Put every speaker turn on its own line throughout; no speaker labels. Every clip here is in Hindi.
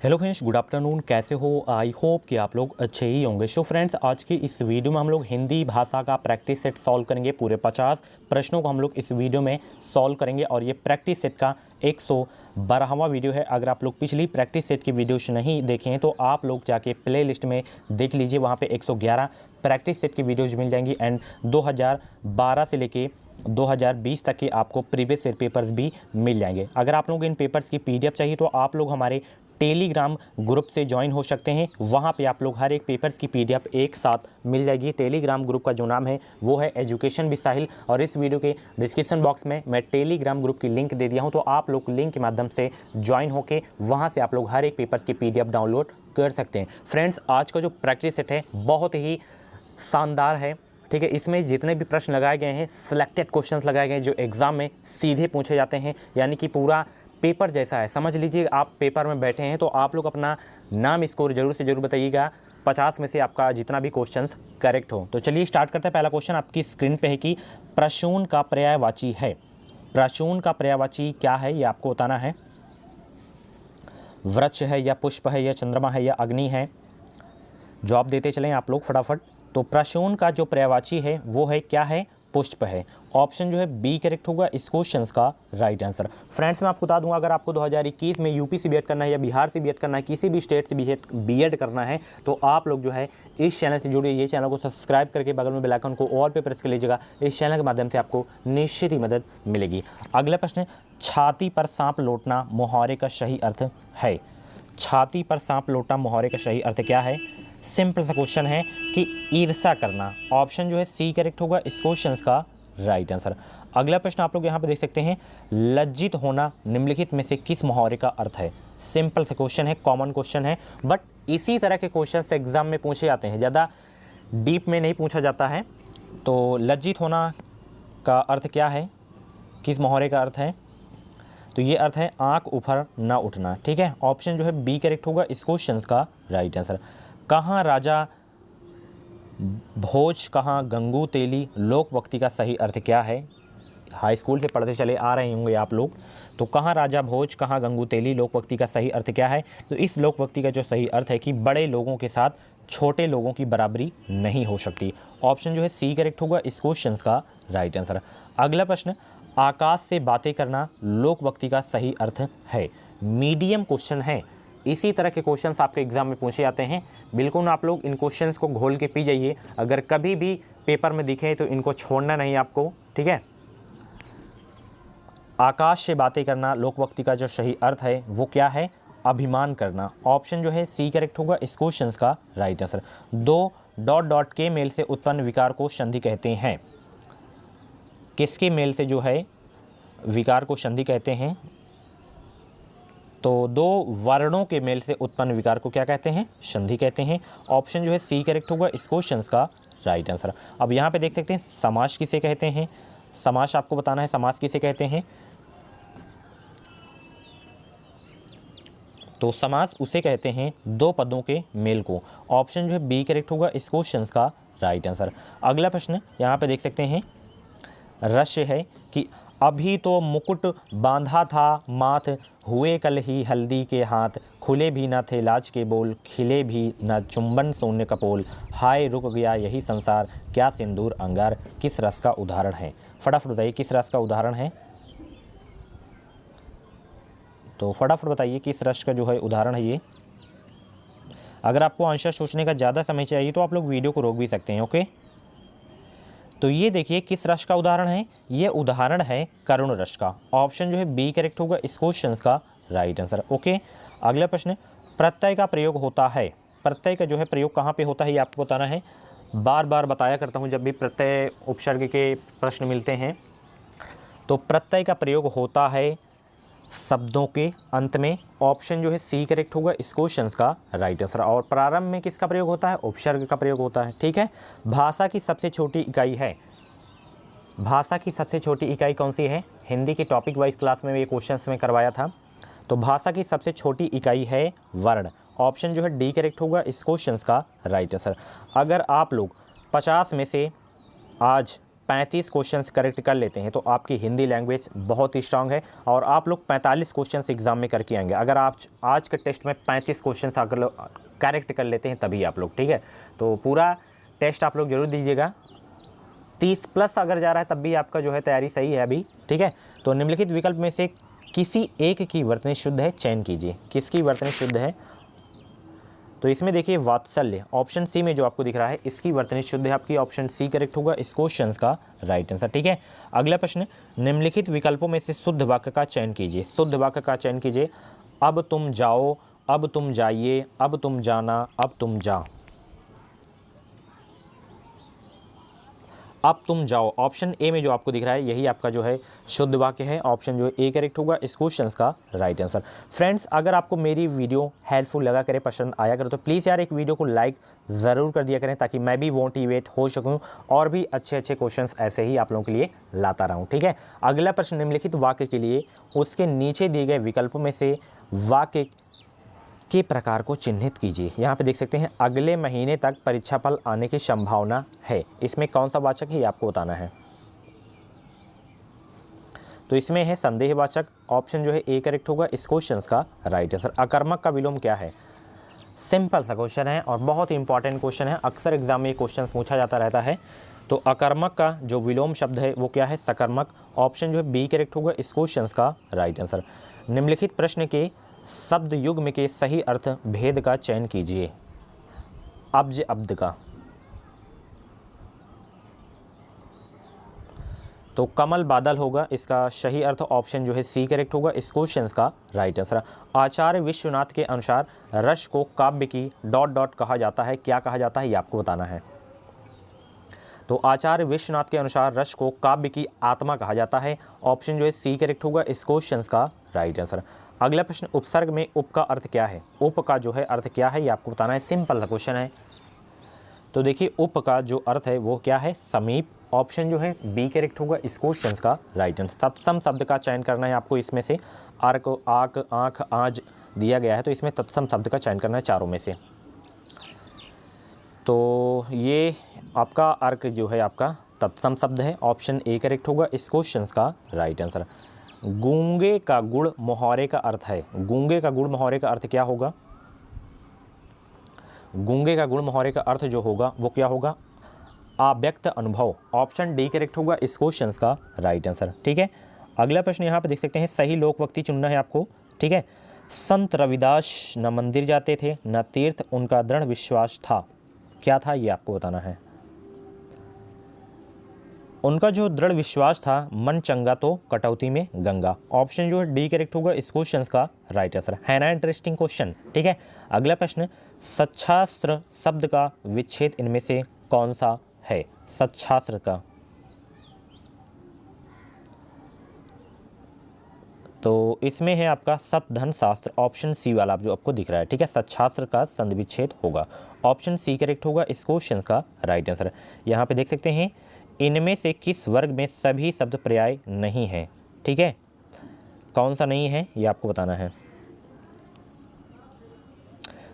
Hello friends, good afternoon. कैसे हो? आई होप कि आप लोग अच्छे ही होंगे। सो फ्रेंड्स, आज की इस वीडियो में हम लोग हिंदी भाषा का प्रैक्टिस सेट सॉल्व करेंगे। पूरे 50 प्रश्नों को हम लोग इस वीडियो में सॉल्व करेंगे और ये प्रैक्टिस सेट का 112वां वीडियो है। अगर आप लोग पिछली प्रैक्टिस सेट की वीडियोस नहीं देखे हैं तो आप लोग जाके प्ले लिस्ट में देख लीजिए, वहाँ पे 111 प्रैक्टिस सेट की वीडियोज़ मिल जाएंगी। एंड 2012 से लेके 2020 तक के आपको प्रीवियस ईयर पेपर्स भी मिल जाएंगे। अगर आप लोग इन पेपर्स की PDF चाहिए तो आप लोग हमारे टेलीग्राम ग्रुप से ज्वाइन हो सकते हैं। वहाँ पे आप लोग हर एक पेपर्स की PDF एक साथ मिल जाएगी। टेलीग्राम ग्रुप का जो नाम है वो है एजुकेशन विद साहिल, और इस वीडियो के डिस्क्रिप्शन बॉक्स में मैं टेलीग्राम ग्रुप की लिंक दे दिया हूँ, तो आप लोग लिंक के माध्यम से ज्वाइन होकर वहाँ से आप लोग हर एक पेपर्स की PDF डाउनलोड कर सकते हैं। फ्रेंड्स, आज का जो प्रैक्टिस सेट है बहुत ही शानदार है। ठीक है, इसमें जितने भी प्रश्न लगाए गए हैं सिलेक्टेड क्वेश्चंस लगाए गए हैं जो एग्ज़ाम में सीधे पूछे जाते हैं, यानी कि पूरा पेपर जैसा है। समझ लीजिए आप पेपर में बैठे हैं तो आप लोग अपना नाम स्कोर जरूर से जरूर बताइएगा, 50 में से आपका जितना भी क्वेश्चंस करेक्ट हो। तो चलिए स्टार्ट करते हैं। पहला क्वेश्चन आपकी स्क्रीन पे है कि प्रसून का पर्यायवाची है। प्रसून का पर्यायवाची क्या है ये आपको बताना है। वृक्ष है या पुष्प है या चंद्रमा है या अग्नि है? जवाब देते चलें आप लोग फटाफट। तो प्रसून का जो पर्यायवाची है वो है क्या है? पुष्प है। ऑप्शन जो है बी करेक्ट होगा इस क्वेश्चन का राइट आंसर। फ्रेंड्स, मैं आपको बता दूंगा, अगर आपको 2021 में यूपी से बीएड करना है या बिहार से बीएड करना है, किसी भी स्टेट से बीएड करना है, तो आप लोग जो है इस चैनल से जुड़िए। ये चैनल को सब्सक्राइब करके बगल में बेल आइकन को ऑल पे प्रेस कर लीजिएगा। इस चैनल के माध्यम से आपको निश्चित ही मदद मिलेगी। अगला प्रश्न, छाती पर सांप लौटना मुहावरे का सही अर्थ है। छाती पर सांप लौटना मुहावरे का सही अर्थ क्या है? सिंपल सा क्वेश्चन है कि ईर्ष्या करना। ऑप्शन जो है सी करेक्ट होगा इस क्वेश्चन का राइट आंसर। अगला प्रश्न आप लोग यहाँ पे देख सकते हैं, लज्जित होना निम्नलिखित में से किस मुहावरे का अर्थ है? सिंपल सा क्वेश्चन है, कॉमन क्वेश्चन है, बट इसी तरह के क्वेश्चन एग्जाम में पूछे जाते हैं, ज़्यादा डीप में नहीं पूछा जाता है। तो लज्जित होना का अर्थ क्या है, किस मुहावरे का अर्थ है? तो ये अर्थ है आंख ऊपर ना उठना। ठीक है, ऑप्शन जो है बी करेक्ट होगा इस क्वेश्चन का राइट आंसर। कहाँ राजा भोज कहाँ गंगू तेली लोकवक्ति का सही अर्थ क्या है? हाई स्कूल से पढ़ते चले आ रहे होंगे आप लोग। तो कहाँ राजा भोज कहाँ गंगू तेली लोकवक्ति का सही अर्थ क्या है? तो इस लोकवक्ति का जो सही अर्थ है कि बड़े लोगों के साथ छोटे लोगों की बराबरी नहीं हो सकती। ऑप्शन जो है सी करेक्ट होगा इस क्वेश्चन का राइट आंसर। अगला प्रश्न, आकाश से बातें करना लोकवक्ति का सही अर्थ है। मीडियम क्वेश्चन है, इसी तरह के क्वेश्चंस आपके एग्जाम में पूछे जाते हैं। बिल्कुल आप लोग इन क्वेश्चंस को घोल के पी जाइए। अगर कभी भी पेपर में दिखे तो इनको छोड़ना नहीं आपको। ठीक है, आकाश से बातें करना लोकवक्ति का जो सही अर्थ है वो क्या है? अभिमान करना। ऑप्शन जो है सी करेक्ट होगा इस क्वेश्चन का राइट आंसर। दो डॉट डॉट के मेल से उत्पन्न विकार को संधि कहते हैं। किसके मेल से जो है विकार को संधि कहते हैं? तो दो वर्णों के मेल से उत्पन्न विकार को क्या कहते हैं? संधि कहते हैं। ऑप्शन जो है सी करेक्ट होगा इस क्वेश्चन का राइट आंसर। अब यहाँ पे देख सकते हैं समास किसे कहते हैं। समास आपको बताना है, समास किसे कहते हैं। तो समास उसे कहते हैं दो पदों के मेल को। ऑप्शन जो है बी करेक्ट होगा इस क्वेश्चन का राइट आंसर। अगला प्रश्न यहाँ पे देख सकते हैं, रस्य है कि अभी तो मुकुट बांधा था माथ, हुए कल ही हल्दी के हाथ, खुले भी न थे लाज के बोल, खिले भी न चुंबन सोने कपोल, हाय रुक गया यही संसार, क्या सिंदूर अंगार किस रस का उदाहरण है? फटाफट बताइए किस रस का उदाहरण है। तो फटाफट बताइए किस रस का जो है उदाहरण है ये। अगर आपको आंसर सोचने का ज़्यादा समय चाहिए तो आप लोग वीडियो को रोक भी सकते हैं। ओके, तो ये देखिए किस रस का उदाहरण है। ये उदाहरण है करुण रस का। ऑप्शन जो है बी करेक्ट होगा इस क्वेश्चन का राइट आंसर। ओके, अगला प्रश्न, प्रत्यय का प्रयोग होता है। प्रत्यय का जो है प्रयोग कहाँ पे होता है ये आपको बताना है। बार बार बताया करता हूँ जब भी प्रत्यय उपसर्ग के प्रश्न मिलते हैं तो प्रत्यय का प्रयोग होता है शब्दों के अंत में। ऑप्शन जो है सी करेक्ट होगा इस क्वेश्चन का राइट आंसर। और प्रारंभ में किसका प्रयोग होता है? उपसर्ग का प्रयोग होता है। ठीक है, भाषा की सबसे छोटी इकाई है। भाषा की सबसे छोटी इकाई कौन सी है? हिंदी की टॉपिक वाइज क्लास में ये क्वेश्चन में करवाया था। तो भाषा की सबसे छोटी इकाई है वर्ण। ऑप्शन जो है डी करेक्ट होगा इस क्वेश्चन का राइट आंसर। अगर आप लोग 50 में से आज 35 क्वेश्चंस करेक्ट कर लेते हैं तो आपकी हिंदी लैंग्वेज बहुत ही स्ट्रांग है और आप लोग 45 क्वेश्चंस एग्जाम में करके आएंगे। अगर आप आज के टेस्ट में 35 क्वेश्चंस अगर करेक्ट कर लेते हैं तभी आप लोग, ठीक है। तो पूरा टेस्ट आप लोग जरूर दीजिएगा। 30+ अगर जा रहा है तब भी आपका जो है तैयारी सही है अभी, ठीक है। तो निम्नलिखित विकल्प में से किसी एक की वर्तनी शुद्ध है, चयन कीजिए। किसकी वर्तनी शुद्ध है? तो इसमें देखिए वात्सल्य, ऑप्शन सी में जो आपको दिख रहा है इसकी वर्तनी शुद्ध है आपकी, ऑप्शन सी करेक्ट होगा इस क्वेश्चन का राइट आंसर, ठीक है। अगला प्रश्न, निम्नलिखित विकल्पों में से शुद्ध वाक्य का चयन कीजिए। शुद्ध वाक्य का चयन कीजिए। अब तुम जाओ, अब तुम जाइए, अब तुम जाना, अब तुम जा। अब तुम जाओ, ऑप्शन ए में जो आपको दिख रहा है यही आपका जो है शुद्ध वाक्य है, ऑप्शन जो है ए करेक्ट होगा इस क्वेश्चन का राइट आंसर। फ्रेंड्स, अगर आपको मेरी वीडियो हेल्पफुल लगा करे, पसंद आया करे तो प्लीज़ यार एक वीडियो को लाइक ज़रूर कर दिया करें ताकि मैं भी मोटिवेट हो सकूं और भी अच्छे अच्छे क्वेश्चंस ऐसे ही आप लोगों के लिए लाता रहूं, ठीक है। अगला प्रश्न, निम्नलिखित वाक्य के लिए उसके नीचे दिए गए विकल्पों में से वाक्य के प्रकार को चिन्हित कीजिए। यहाँ पे देख सकते हैं अगले महीने तक परीक्षा फल आने की संभावना है, इसमें कौन सा वाचक है ये आपको बताना है। तो इसमें है संदेहवाचक, ऑप्शन जो है ए करेक्ट होगा इस क्वेश्चन का राइट आंसर। अकर्मक का विलोम क्या है? सिंपल सा क्वेश्चन है और बहुत ही इंपॉर्टेंट क्वेश्चन है, अक्सर एग्जाम में ये क्वेश्चन पूछा जाता रहता है। तो अकर्मक का जो विलोम शब्द है वो क्या है? सकर्मक, ऑप्शन जो है बी करेक्ट होगा इस क्वेश्चन का राइट आंसर। निम्नलिखित प्रश्न के शब्द युग्म के सही अर्थ भेद का चयन कीजिए। अब्ज अब्द का, तो कमल बादल होगा इसका सही अर्थ, ऑप्शन जो है सी करेक्ट होगा इस क्वेश्चन का राइट आंसर। आचार्य विश्वनाथ के अनुसार रस को काव्य की ... कहा जाता है, क्या कहा जाता है ये आपको बताना है। तो आचार्य विश्वनाथ के अनुसार रस को काव्य की आत्मा कहा जाता है, ऑप्शन जो है सी करेक्ट होगा इस क्वेश्चन का राइट आंसर। अगला प्रश्न, उपसर्ग में उप का अर्थ क्या है? उप का जो है अर्थ क्या है ये आपको बताना है, सिंपल सा क्वेश्चन है। तो देखिए उप का जो अर्थ है वो क्या है? समीप, ऑप्शन जो है बी करेक्ट होगा इस क्वेश्चन का राइट आंसर। तत्सम शब्द का चयन करना है आपको, इसमें से अर्क, आक, आँख, आज दिया गया है तो इसमें तत्सम शब्द का चयन करना है चारों में से। तो ये आपका अर्क जो है आपका तत्सम शब्द है, ऑप्शन ए करेक्ट होगा इस क्वेश्चन का राइट आंसर। गूंगे का गुड़ मुहावरे का अर्थ है, गूंगे का गुड़ मुहावरे का अर्थ क्या होगा? गूंगे का गुड़ मुहावरे का अर्थ जो होगा वो क्या होगा? अव्यक्त अनुभव, ऑप्शन डी करेक्ट होगा इस क्वेश्चन का राइट आंसर, ठीक है। अगला प्रश्न यहाँ पे देख सकते हैं, सही लोकवक्ति चुनना है आपको, ठीक है। संत रविदास न मंदिर जाते थे न तीर्थ उनका दृढ़ विश्वास था, क्या था ये आपको बताना है। उनका जो दृढ़ विश्वास था, मन चंगा तो कटौती में गंगा, ऑप्शन जो है डी करेक्ट होगा इस क्वेश्चन का राइट आंसर। है ना इंटरेस्टिंग क्वेश्चन, ठीक है। अगला प्रश्न, सच्छास्त्र शब्द का विच्छेद इनमें से कौन सा है? सच्छास्त्र का, तो इसमें है आपका सतधन शास्त्र, ऑप्शन सी वाला जो आपको दिख रहा है, ठीक है। सच्छास्त्र का संधि विच्छेद होगा, ऑप्शन सी करेक्ट होगा इस क्वेश्चन का राइट आंसर। यहाँ पे देख सकते हैं इनमें से किस वर्ग में सभी शब्द पर्याय नहीं है, ठीक है। कौन सा नहीं है ये आपको बताना है।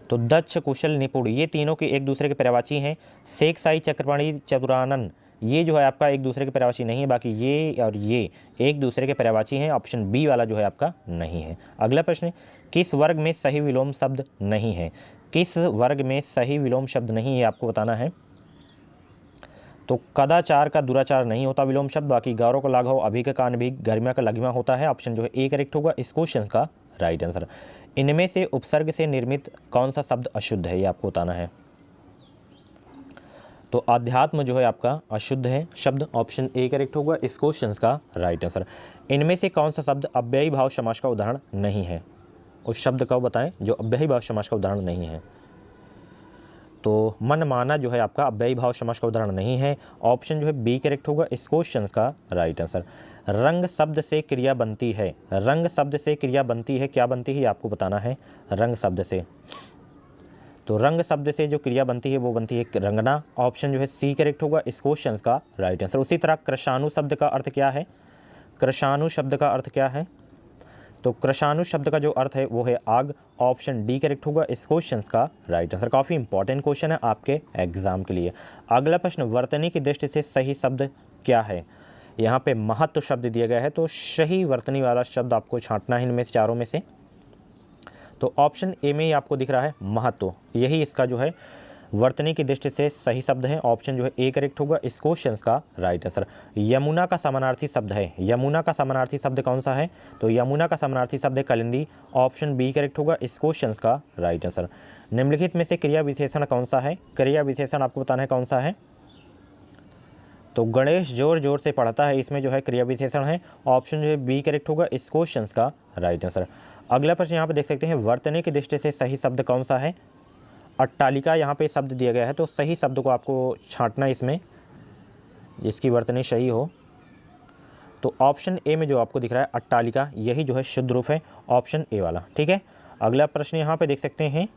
तो दक्ष, कुशल, निपुण ये तीनों के एक दूसरे के पर्यायवाची हैं। शेख, साई, चक्रपाणी, चतुरानन ये जो है आपका एक दूसरे के पर्यायवाची नहीं है, बाकी ये और ये एक दूसरे के पर्यायवाची हैं, ऑप्शन बी वाला जो है आपका नहीं है। अगला प्रश्न, किस वर्ग में सही विलोम शब्द नहीं है? किस वर्ग में सही विलोम शब्द नहीं है आपको बताना है। तो कदाचार का दुराचार नहीं होता विलोम शब्द, बाकी गौरव का लाघव, अभिज्ञ का अनभिज्ञ, गरिमा का लघिमा होता है, ऑप्शन जो है ए करेक्ट होगा इस क्वेश्चन का राइट आंसर। इनमें से उपसर्ग से निर्मित कौन सा शब्द अशुद्ध है ये आपको बताना है। तो अध्यात्म जो है आपका अशुद्ध है शब्द, ऑप्शन ए करेक्ट होगा इस क्वेश्चन का राइट आंसर। इनमें से कौन सा शब्द अव्ययी भाव समास का उदाहरण नहीं है? उस शब्द का बताएं जो अव्ययी भाव समास का उदाहरण नहीं है। तो मन माना जो है आपका अव्ययी भाव समास का उदाहरण नहीं है, ऑप्शन जो है बी करेक्ट होगा इस क्वेश्चन का राइट आंसर। रंग शब्द से क्रिया बनती है, रंग शब्द से क्रिया बनती है, क्या बनती है आपको बताना है। रंग शब्द से, तो रंग शब्द से जो क्रिया बनती है वो बनती है रंगना, ऑप्शन जो है सी करेक्ट होगा इस क्वेश्चन का राइट आंसर। उसी तरह कृशाणु शब्द का अर्थ क्या है? कृशाणु शब्द का अर्थ क्या है? तो कृशाणु शब्द का जो अर्थ है वो है आग, ऑप्शन डी करेक्ट होगा इस क्वेश्चन का राइट आंसर। काफ़ी इंपॉर्टेंट क्वेश्चन है आपके एग्जाम के लिए। अगला प्रश्न, वर्तनी की दृष्टि से सही शब्द क्या है। यहाँ पे महत्व शब्द दिया गया है, तो सही वर्तनी वाला शब्द आपको छांटना है इनमें से चारों में से। तो ऑप्शन ए में ही आपको दिख रहा है महत्व, यही इसका जो है वर्तनी की दृष्टि से सही शब्द है। ऑप्शन जो है ए करेक्ट होगा इस क्वेश्चन का राइट आंसर। यमुना का समानार्थी शब्द है, यमुना का समानार्थी शब्द कौन सा है, तो यमुना का समानार्थी शब्द है कलिंदी। ऑप्शन बी करेक्ट होगा इस क्वेश्चन का राइट आंसर। निम्नलिखित में से क्रिया विशेषण कौन सा है, क्रिया विशेषण आपको बताना है कौन सा है, तो गणेश जोर जोर से पढ़ता है, इसमें जो है क्रिया विशेषण है। ऑप्शन जो है बी करेक्ट होगा इस क्वेश्चन का राइट आंसर। अगला प्रश्न यहाँ पे देख सकते हैं, वर्तनी की दृष्टि से सही शब्द कौन सा है। अट्टालिका यहाँ पे शब्द दिया गया है, तो सही शब्द को आपको छांटना इसमें, जिसकी वर्तनी सही हो। तो ऑप्शन ए में जो आपको दिख रहा है अट्टालिका, यही जो है शुद्ध रूप है, ऑप्शन ए वाला। ठीक है, अगला प्रश्न यहाँ पे देख सकते हैं,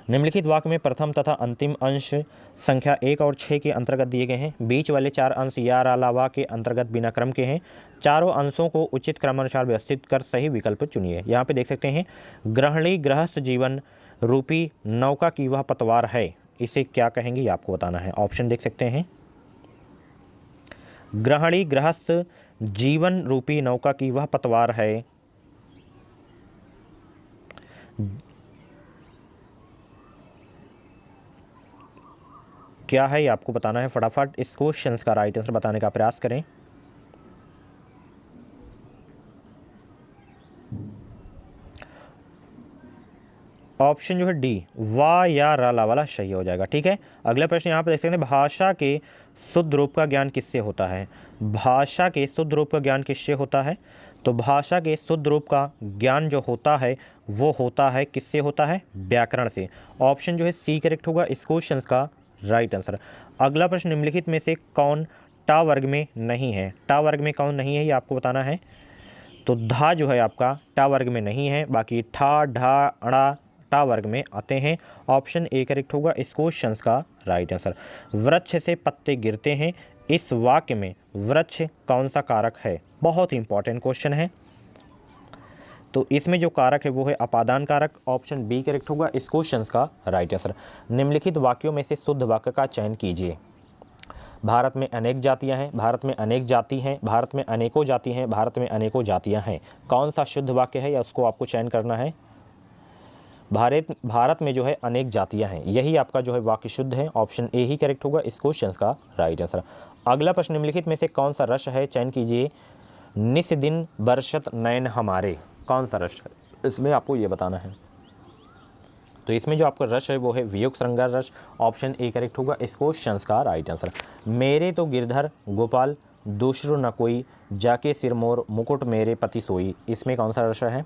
निम्नलिखित वाक्य में प्रथम तथा अंतिम अंश संख्या 1 और 6 के अंतर्गत दिए गए हैं। बीच वाले 4 अंश या अलावा के अंतर्गत बिना क्रम के हैं। चारों अंशों को उचित क्रमानुसार व्यवस्थित कर सही विकल्प चुनिए। यहाँ पे देख सकते हैं, गृहिणी गृहस्थ जीवन रूपी नौका की वह पतवार है, इसे क्या कहेंगे ये आपको बताना है। ऑप्शन देख सकते हैं, गृहिणी गृहस्थ जीवन रूपी नौका की वह पतवार है, क्या है ये आपको बताना है। फटाफट इस क्वेश्चन का राइट आंसर बताने का प्रयास करें। ऑप्शन जो है डी वा या राला वाला सही हो जाएगा। ठीक है, अगला प्रश्न यहाँ पर देख सकते हैं, भाषा के शुद्ध रूप का ज्ञान किससे होता है। भाषा के शुद्ध रूप का ज्ञान किससे होता है, तो भाषा के शुद्ध रूप का ज्ञान जो होता है वो होता है किससे होता है, व्याकरण से। ऑप्शन जो है सी करेक्ट होगा इस क्वेश्चन का राइट आंसर। अगला प्रश्न, निम्नलिखित में से कौन टा वर्ग में नहीं है। टा वर्ग में कौन नहीं है ये आपको बताना है। तो धा जो है आपका टा वर्ग में नहीं है, बाकी ठा ढा अड़ा टा वर्ग में आते हैं। ऑप्शन ए करेक्ट होगा इस क्वेश्चन का राइट आंसर। वृक्ष से पत्ते गिरते हैं, इस वाक्य में वृक्ष कौन सा कारक है, बहुत इंपॉर्टेंट क्वेश्चन है। तो इसमें जो कारक है वो है अपादान कारक। ऑप्शन बी करेक्ट होगा इस क्वेश्चन का राइट आंसर। निम्नलिखित वाक्यों में से शुद्ध वाक्य का चयन कीजिए। भारत में अनेक जातियां हैं, भारत में अनेक जाति हैं, भारत में अनेकों जाति हैं, भारत में अनेकों जातियां हैं। कौन सा शुद्ध वाक्य है या उसको आपको चयन करना है। भारत में जो है अनेक जातियां हैं, यही आपका जो है वाक्य शुद्ध है। ऑप्शन ए ही करेक्ट होगा इस क्वेश्चन का राइट आंसर। अगला प्रश्न, निम्नलिखित में से कौन सा रस है, चयन कीजिए। निस दिन बरसत नयन हमारे, कौन सा रस है, इसमें आपको ये बताना है। तो इसमें जो आपका रस है वो है वियोग श्रृंगार रस। ऑप्शन ए करेक्ट होगा इस क्वेश्चन का राइट आंसर। मेरे तो गिरधर गोपाल दूसरो न कोई, जाके सिरमोर मुकुट मेरे पति सोई, इसमें कौन सा रस है।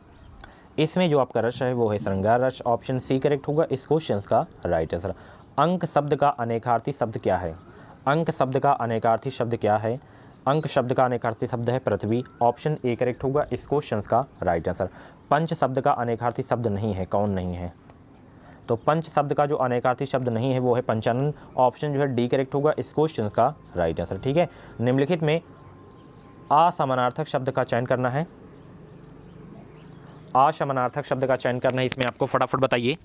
इसमें जो आपका रस है वो है श्रृंगार रस। ऑप्शन सी करेक्ट होगा इस क्वेश्चन का राइट आंसर। अंक शब्द का अनेकार्थी शब्द क्या है। अंक शब्द का अनेकार्थी शब्द क्या है। अंक शब्द का अनेकार्थी शब्द है पृथ्वी। ऑप्शन ए करेक्ट होगा इस क्वेश्चन का राइट आंसर। पंच शब्द का अनेकार्थी शब्द नहीं है, कौन नहीं है, तो पंच शब्द का जो अनेकार्थी शब्द नहीं है वो है पंचानन। ऑप्शन जो है डी करेक्ट होगा इस क्वेश्चन का राइट आंसर। ठीक है, निम्नलिखित में असमानार्थक शब्द का चयन करना है। असमानार्थक शब्द का चयन करना है, इसमें आपको फटाफट बताइए।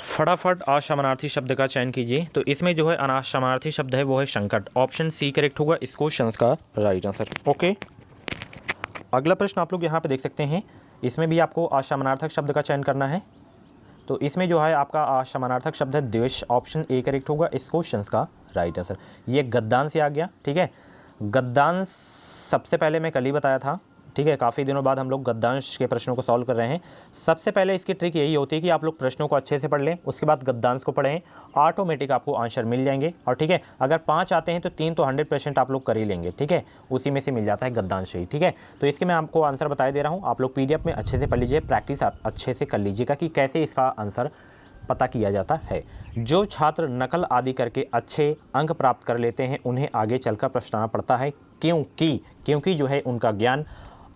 फटाफट असमानार्थी शब्द का चयन कीजिए। तो इसमें जो है असमानार्थी शब्द है वो है संकट। ऑप्शन सी करेक्ट होगा इस क्वेश्चन का राइट आंसर। ओके, अगला प्रश्न आप लोग यहाँ पे देख सकते हैं, इसमें भी आपको असमानार्थक शब्द का चयन करना है। तो इसमें जो है आपका असमानार्थक शब्द है द्वेष। ऑप्शन ए करेक्ट होगा इस क्वेश्चन का राइट आंसर। ये गद्दान से आ गया। ठीक है, गद्दान सबसे पहले मैं कल ही बताया था। ठीक है, काफ़ी दिनों बाद हम लोग गद्यांश के प्रश्नों को सॉल्व कर रहे हैं। सबसे पहले इसकी ट्रिक यही होती है कि आप लोग प्रश्नों को अच्छे से पढ़ लें, उसके बाद गद्यांश को पढ़ें, ऑटोमेटिक आपको आंसर मिल जाएंगे। और ठीक है, अगर 5 आते हैं तो 3 तो 100% आप लोग कर ही लेंगे। ठीक है, उसी में से मिल जाता है गद्यांश ही। ठीक है, तो इसके मैं आपको आंसर बता दे रहा हूँ, आप लोग PDF में अच्छे से पढ़ लीजिए, प्रैक्टिस आप अच्छे से कर लीजिएगा कि कैसे इसका आंसर पता किया जाता है। जो छात्र नकल आदि करके अच्छे अंक प्राप्त कर लेते हैं उन्हें आगे चलकर पछताना पड़ता है, क्योंकि जो है उनका ज्ञान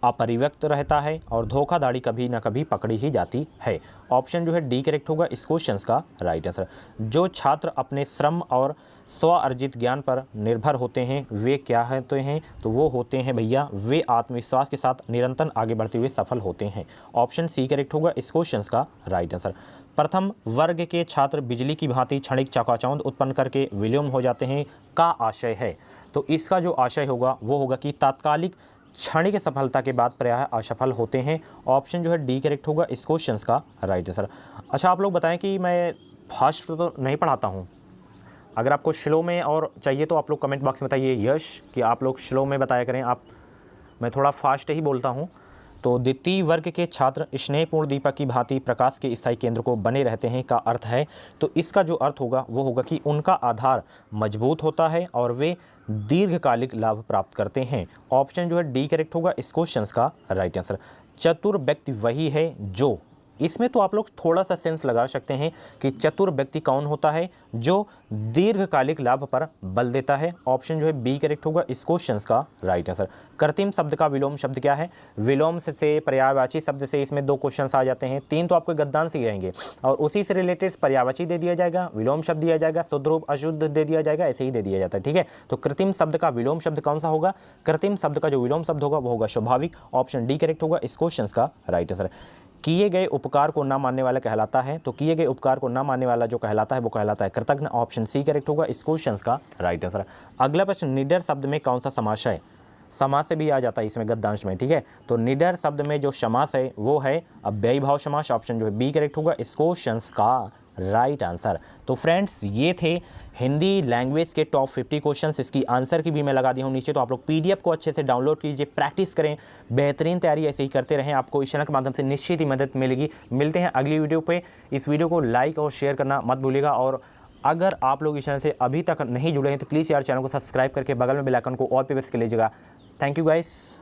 अपरिव्यक्त रहता है और धोखाधड़ी कभी ना कभी पकड़ी ही जाती है। ऑप्शन जो है डी करेक्ट होगा इस क्वेश्चन का राइट आंसर। जो छात्र अपने श्रम और स्व अर्जित ज्ञान पर निर्भर होते हैं वे क्या होते हैं, तो वो होते हैं भैया, वे आत्मविश्वास के साथ निरंतर आगे बढ़ते हुए सफल होते हैं। ऑप्शन सी करेक्ट होगा इस क्वेश्चन का राइट आंसर। प्रथम वर्ग के छात्र बिजली की भांति क्षणिक चकाचौंध उत्पन्न करके विलीन हो जाते हैं का आशय है, तो इसका जो आशय होगा वो होगा कि तात्कालिक क्षणिक सफलता के बाद प्रायः असफल होते हैं। ऑप्शन जो है डी करेक्ट होगा इस क्वेश्चन का राइट आंसर। अच्छा, आप लोग बताएं कि मैं फास्ट तो नहीं पढ़ाता हूँ, अगर आपको स्लो में और चाहिए तो आप लोग कमेंट बॉक्स में बताइए यश कि आप लोग स्लो में बताया करें, मैं थोड़ा फास्ट ही बोलता हूँ। तो द्वितीय वर्ग के छात्र स्नेहपूर्ण दीपक की भांति प्रकाश के स्थायी केंद्र को बने रहते हैं का अर्थ है, तो इसका जो अर्थ होगा वो होगा कि उनका आधार मजबूत होता है और वे दीर्घकालिक लाभ प्राप्त करते हैं। ऑप्शन जो है डी करेक्ट होगा इस क्वेश्चन का राइट आंसर। चतुर व्यक्ति वही है जो, इसमें तो आप लोग थोड़ा सा सेंस लगा सकते हैं कि चतुर व्यक्ति कौन होता है, जो दीर्घकालिक लाभ पर बल देता है। ऑप्शन जो है बी करेक्ट होगा इस क्वेश्चन का राइट आंसर। कृत्रिम शब्द का विलोम शब्द क्या है, विलोम से पर्यायवाची शब्द से इसमें 2 क्वेश्चन आ जाते हैं, 3 तो आपको गद्दांश ही रहेंगे और उसी से रिलेटेड पर्यायवाची दे दिया जाएगा, विलोम शब्द दिया जाएगा, शुद्ध रूप अशुद्ध दे दिया जाएगा, ऐसे ही दे दिया जाता है। ठीक है, तो कृत्रिम शब्द का विलोम शब्द कौन सा होगा, कृत्रिम शब्द का जो विलोम शब्द होगा वो होगा स्वाभाविक। ऑप्शन डी करेक्ट होगा इस क्वेश्चन का राइट आंसर। किए गए उपकार को ना मानने वाला कहलाता है, तो किए गए उपकार को ना मानने वाला जो कहलाता है वो कहलाता है कृतज्ञ। ऑप्शन सी करेक्ट होगा इस क्वेश्चन का राइट आंसर। अगला प्रश्न, निडर शब्द में कौन सा समास है, समास से भी आ जाता है इसमें गद्यांश में। ठीक है, तो निडर शब्द में जो समास है वो है अव्ययी भाव समास। ऑप्शन जो है बी करेक्ट होगा इस क्वेश्चन का राइट आंसर। तो फ्रेंड्स ये थे हिंदी लैंग्वेज के टॉप 50 क्वेश्चंस, इसकी आंसर की भी मैं लगा दी हूँ नीचे, तो आप लोग पीडीएफ को अच्छे से डाउनलोड कीजिए, प्रैक्टिस करें, बेहतरीन तैयारी ऐसे ही करते रहें, आपको इस चैनल के माध्यम से निश्चित ही मदद मिलेगी। मिलते हैं अगली वीडियो पे, इस वीडियो को लाइक और शेयर करना मत भूलिएगा, और अगर आप लोग इस चैनल से अभी तक नहीं जुड़े हैं तो प्लीज़ यार चैनल को सब्सक्राइब करके बगल में बेल आइकन को ऑल पे प्रेस कर लीजिएगा। Thank you guys.